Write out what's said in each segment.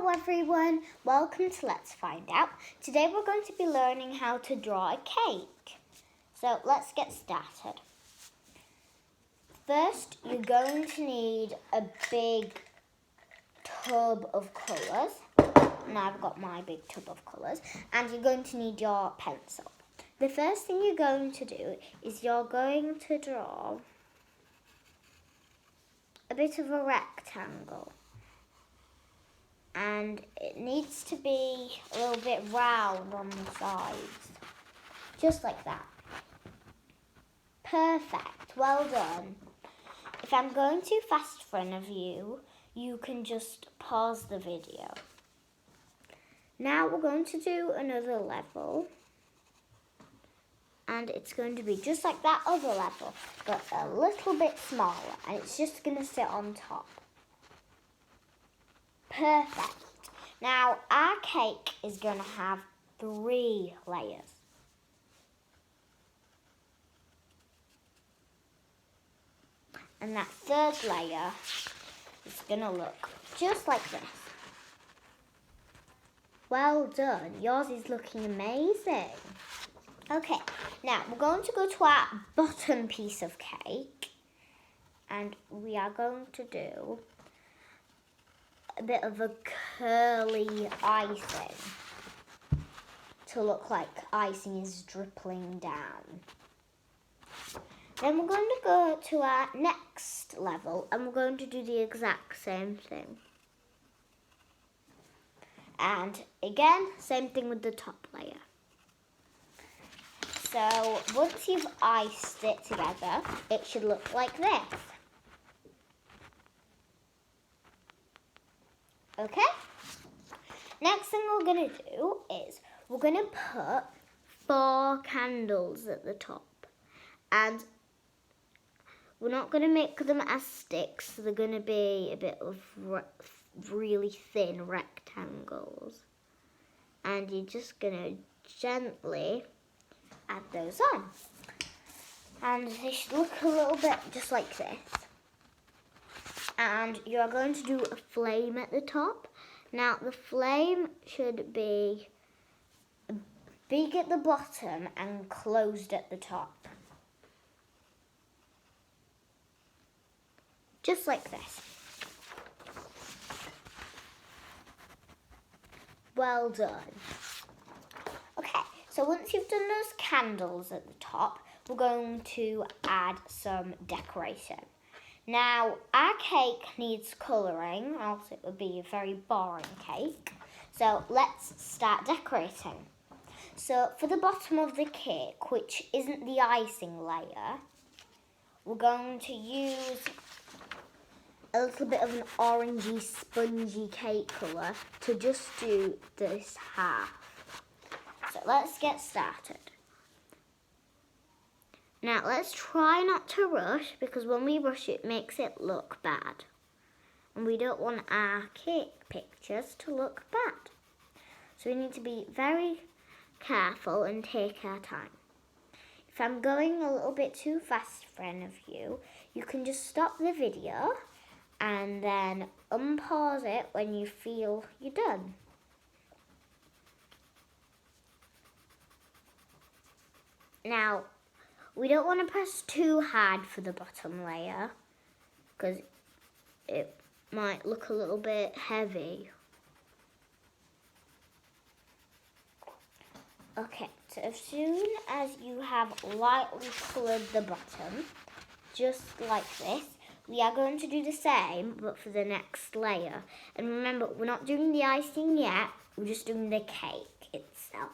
Hello everyone, welcome to Let's Find Out. Today we're going to be learning how to draw a cake. So let's get started. First, you're going to need a big tub of colours. Now I've got my big tub of colours. And you're going to need your pencil. The first thing you're going to do is you're going to draw a bit of a rectangle. And it needs to be a little bit round on the sides. Just like that. Perfect, well done. If I'm going too fast for any of you, you can just pause the video. Now we're going to do another level. And it's going to be just like that other level, but a little bit smaller. And it's just going to sit on top. Perfect. Now, our cake is going to have 3 layers. And that third layer is going to look just like this. Well done. Yours is looking amazing. Okay, now we're going to go to our bottom piece of cake. And we are going to do a bit of a curly icing to look like icing is dripping down. Then we're going to go to our next level and we're going to do the exact same thing. And again, same thing with the top layer. So once you've iced it together, it should look like this. Okay? Next thing we're going to do is we're going to put 4 candles at the top. And we're not going to make them as sticks. So they're going to be a bit of really thin rectangles. And you're just going to gently add those on. And they should look a little bit just like this. And you're going to do a flame at the top. Now the flame should be big at the bottom and closed at the top. Just like this. Well done. Okay, so once you've done those candles at the top, we're going to add some decoration. Now, our cake needs colouring, else it would be a very boring cake. So let's start decorating. So for the bottom of the cake, which isn't the icing layer, we're going to use a little bit of an orangey, spongy cake colour to just do this half. So let's get started. Now let's try not to rush, because when we rush it makes it look bad. And we don't want our cake pictures to look bad. So we need to be very careful and take our time. If I'm going a little bit too fast for any of you, you can just stop the video and then unpause it when you feel you're done. Now, we don't want to press too hard for the bottom layer because it might look a little bit heavy. Okay, so as soon as you have lightly coloured the bottom, just like this, we are going to do the same but for the next layer. And remember, we're not doing the icing yet, we're just doing the cake itself.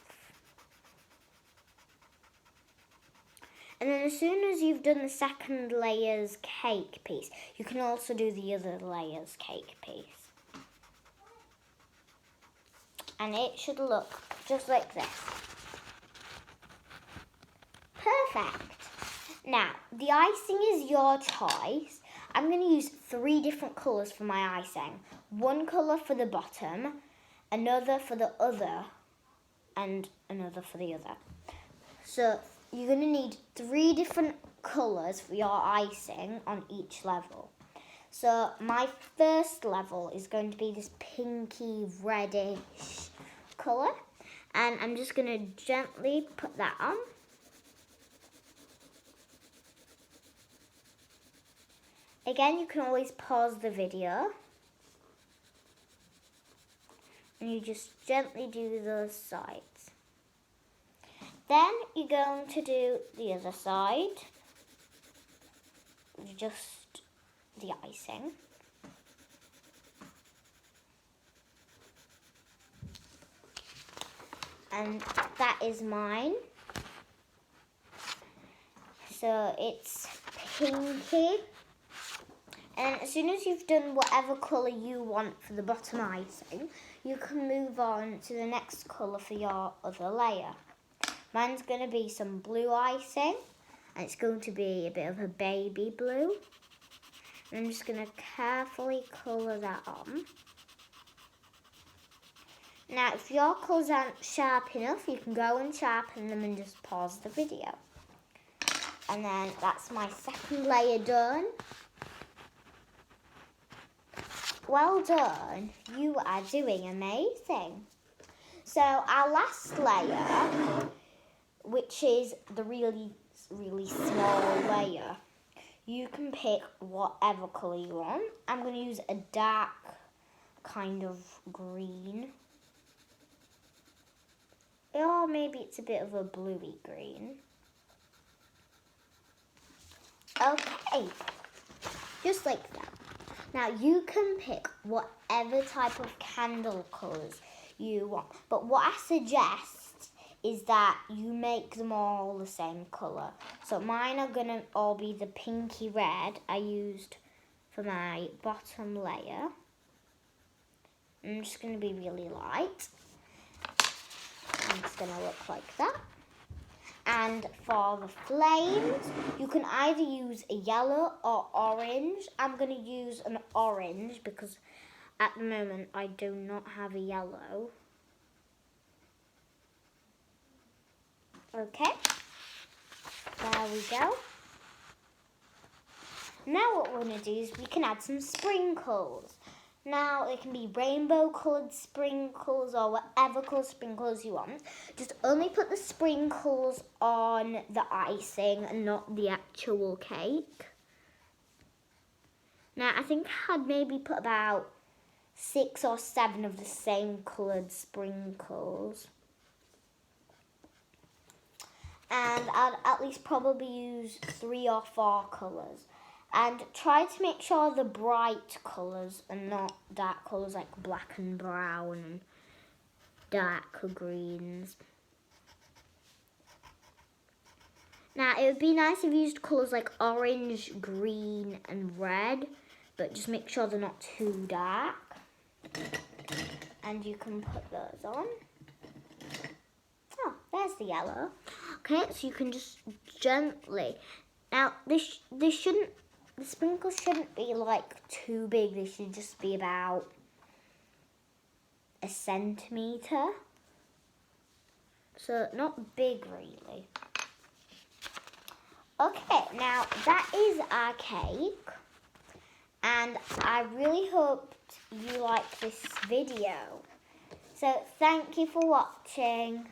And then as soon as you've done the second layer's cake piece, you can also do the other layer's cake piece. And it should look just like this. Perfect. Now, the icing is your choice. I'm going to use 3 different colours for my icing. 1 colour for the bottom, another for the other, and another for the other. So you're going to need 3 different colours for your icing on each level. So my first level is going to be this pinky reddish colour. And I'm just going to gently put that on. Again, you can always pause the video. And you just gently do those sides. Then you're going to do the other side. Just the icing. And that is mine. So it's pinky. And as soon as you've done whatever colour you want for the bottom icing, you can move on to the next colour for your other layer. Mine's going to be some blue icing, and it's going to be a bit of a baby blue. And I'm just going to carefully colour that on. Now, if your colours aren't sharp enough, you can go and sharpen them and just pause the video. And then that's my second layer done. Well done, you are doing amazing. So our last layer, which is the really, really small layer, you can pick whatever colour you want. I'm going to use a dark kind of green. Or maybe it's a bit of a bluey green. Okay, just like that. Now you can pick whatever type of candle colours you want. But what I suggest is that you make them all the same colour. So mine are going to all be the pinky red I used for my bottom layer. I'm just going to be really light. And it's going to look like that. And for the flames, you can either use a yellow or orange. I'm going to use an orange because at the moment I do not have a yellow. Okay, there we go. Now what we're going to do is we can add some sprinkles. Now, it can be rainbow-coloured sprinkles or whatever colour sprinkles you want. Just only put the sprinkles on the icing and not the actual cake. Now, I think I'd maybe put about 6 or 7 of the same coloured sprinkles. And I'd at least probably use 3 or 4 colours. And try to make sure the bright colours and not dark colours like black and brown and darker greens. Now, it would be nice if you used colours like orange, green and red, but just make sure they're not too dark. And you can put those on. Oh, there's the yellow. Okay, so you can just gently... Now, the sprinkles shouldn't be like too big. They should just be about 1 centimetre. So not big really. Okay, now that is our cake. And I really hope you like this video. So thank you for watching.